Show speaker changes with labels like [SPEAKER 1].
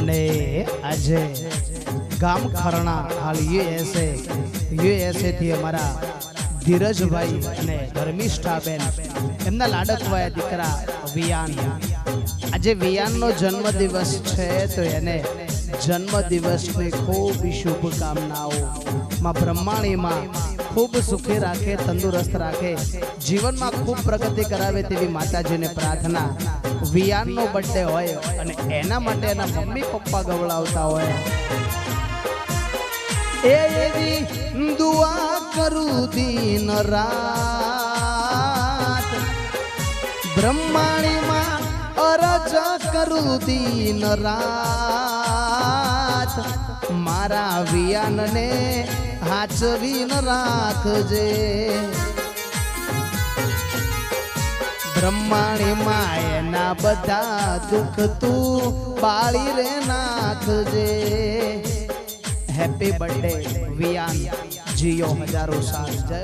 [SPEAKER 1] અને આજે ગામ ખરણા હાલ યુએસએ થી અમારા ધીરજભાઈ અને ધર્મિષ્ઠાબેન એમના લાડકવાયા દીકરા વિયાન, આજે વિયાનનો જન્મદિવસ છે તો એને જન્મદિવસની ખૂબ શુભકામનાઓ. માં બ્રહ્માણીમાં ખૂબ સુખી રાખે, તંદુરસ્ત રાખે, જીવનમાં ખૂબ પ્રગતિ કરાવે તેવી માતાજીને પ્રાર્થના. વિયાનનો બર્થડે હોય અને એના માટે એના મમ્મી પપ્પા ગવડાવતા હોય, એવી દુઆ કરું દિન રાત, બ્રહ્માણીમાં અરજ કરું દિન રાત, મારા વિયાનને હાચવીન રાખજે. બ્રહ્માણીમાં એના બધા દુઃખ તું બાળી રે નાખજે. હેપી બર્થડે વિયાન, જીયો હજારો સાલ. જય